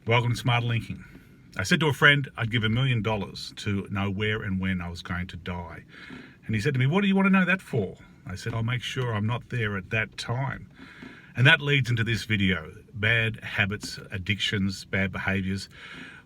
Welcome to Smarter Linking. I said to a friend I'd give $1 million to know where and when I was going to die. And he said to me, "What do you want to know that for?" I said, "I'll make sure I'm not there at that time." And that leads into this video. Bad habits, addictions, bad behaviors.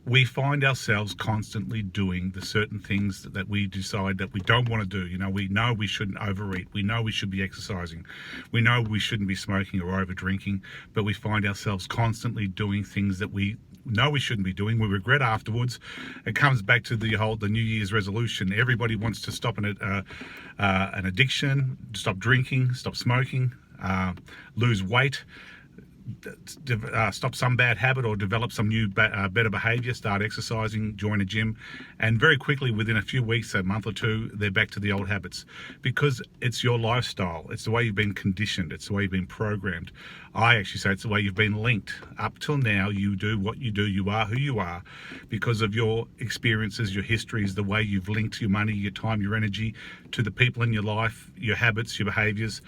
We find ourselves constantly doing the certain things that we decide that we don't want to do. We know we shouldn't overeat. We know we should be exercising. We know we shouldn't be smoking or over drinking, but we find ourselves constantly doing things that we know we shouldn't be doing. We regret afterwards. It comes back to the New Year's resolution. Everybody wants to stop an addiction, stop drinking, stop smoking, lose weight, stop some bad habit or develop some new better behavior, start exercising, join a gym, and very quickly within a few weeks, a month or two, they're back to the old habits because it's your lifestyle. It's the way you've been conditioned. It's the way you've been programmed. I actually say it's the way you've been linked. Up till now, you do what you do. You are who you are because of your experiences, your histories, the way you've linked your money, your time, your energy to the people in your life, your habits, your behaviors.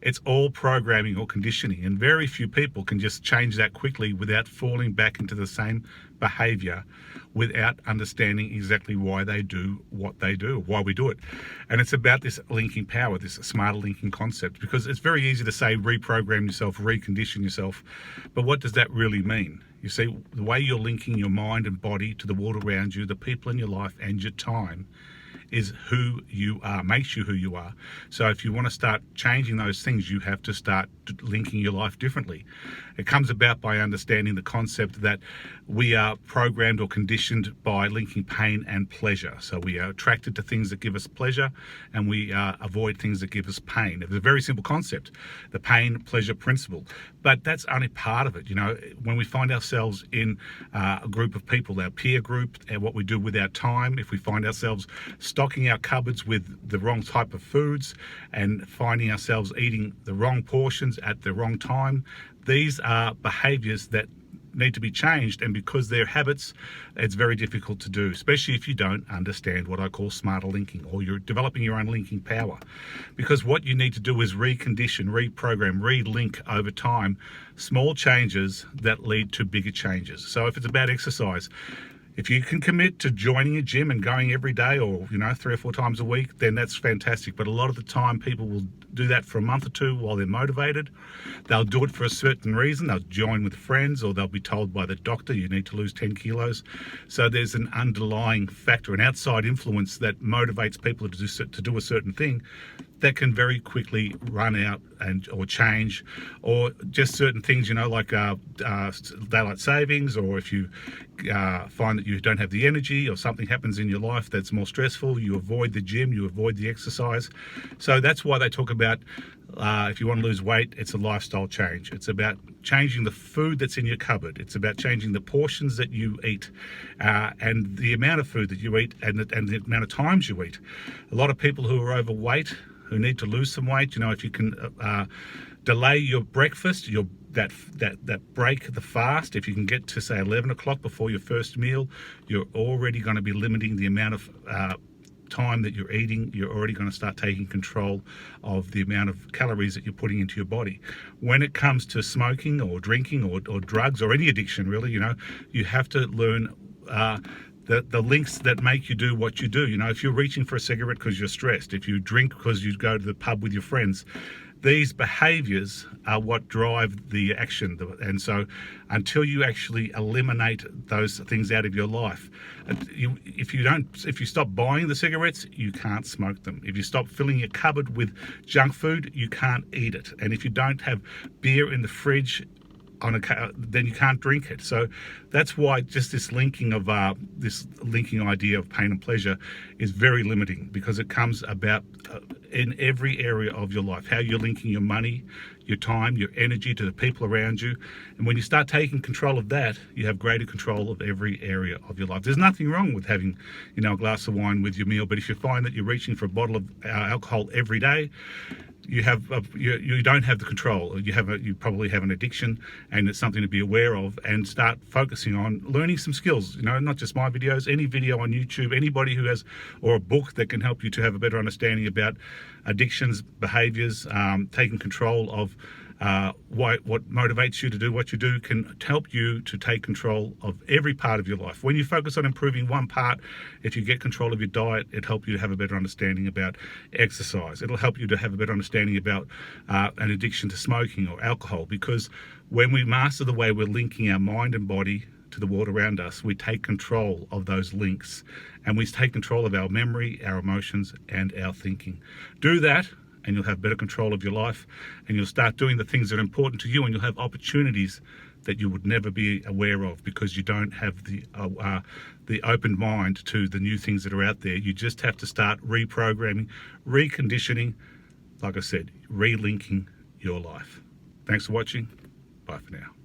It's all programming or conditioning, and very few people can just change that quickly without falling back into the same behavior without understanding exactly why they do what they do, why we do it. And it's about this linking power, this smarter linking concept, because it's very easy to say reprogram yourself, recondition yourself, but what does that really mean? You see, the way you're linking your mind and body to the world around you, the people in your life and your time is who you are, makes you who you are. So if you want to start changing those things, you have to start linking your life differently. It comes about by understanding the concept that we are programmed or conditioned by linking pain and pleasure. So we are attracted to things that give us pleasure and we avoid things that give us pain. It's a very simple concept, the pain-pleasure principle. But that's only part of it. When we find ourselves in a group of people, our peer group, and what we do with our time, if we find ourselves stocking our cupboards with the wrong type of foods and finding ourselves eating the wrong portions at the wrong time, these are behaviors that need to be changed, and because they're habits, it's very difficult to do, especially if you don't understand what I call smarter linking, or you're developing your own linking power. Because what you need to do is recondition, reprogram, relink over time small changes that lead to bigger changes. So if it's about exercise, if you can commit to joining a gym and going every day or 3 or 4 times a week, then that's fantastic. But a lot of the time people will do that for a month or two while they're motivated. They'll do it for a certain reason. They'll join with friends, or they'll be told by the doctor you need to lose 10 kilos. So there's an underlying factor, an outside influence that motivates people to do a certain thing that can very quickly run out or change, or just certain things, like daylight savings, or if you find that you don't have the energy or something happens in your life that's more stressful, you avoid the gym, you avoid the exercise. So that's why they talk about if you want to lose weight, it's a lifestyle change. It's about changing the food that's in your cupboard. It's about changing the portions that you eat and the amount of food that you eat and the amount of times you eat. A lot of people who are overweight, who need to lose some weight, if you can delay your breakfast, that break, the fast, if you can get to say 11 o'clock before your first meal, you're already going to be limiting the amount of time that you're eating. You're already going to start taking control of the amount of calories that you're putting into your body. When it comes to smoking or drinking or drugs or any addiction, really, you have to learn the links that make you do what you do. If you're reaching for a cigarette because you're stressed, if you drink because you go to the pub with your friends, these behaviors are what drive the action. And so until you actually eliminate those things out of your life, if you stop buying the cigarettes, you can't smoke them. If you stop filling your cupboard with junk food, you can't eat it. And if you don't have beer in the fridge, then you can't drink it. So that's why just this linking idea of pain and pleasure is very limiting, because it comes about in every area of your life, how you're linking your money, your time, your energy to the people around you. And when you start taking control of that, you have greater control of every area of your life. There's nothing wrong with having a glass of wine with your meal, but if you find that you're reaching for a bottle of alcohol every day, you don't have the control. You probably have an addiction, and it's something to be aware of, and start focusing on learning some skills. Not just my videos, any video on YouTube, anybody who has, or a book that can help you to have a better understanding about addictions, behaviors, taking control of what motivates you to do what you do can help you to take control of every part of your life. When you focus on improving one part, if you get control of your diet, it'll help you to have a better understanding about exercise. It'll help you to have a better understanding about an addiction to smoking or alcohol, because when we master the way we're linking our mind and body to the world around us, we take control of those links, and we take control of our memory, our emotions, and our thinking. Do that, and you'll have better control of your life, and you'll start doing the things that are important to you, and you'll have opportunities that you would never be aware of because you don't have the open mind to the new things that are out there. You just have to start reprogramming, reconditioning, like I said, relinking your life. Thanks for watching. Bye for now.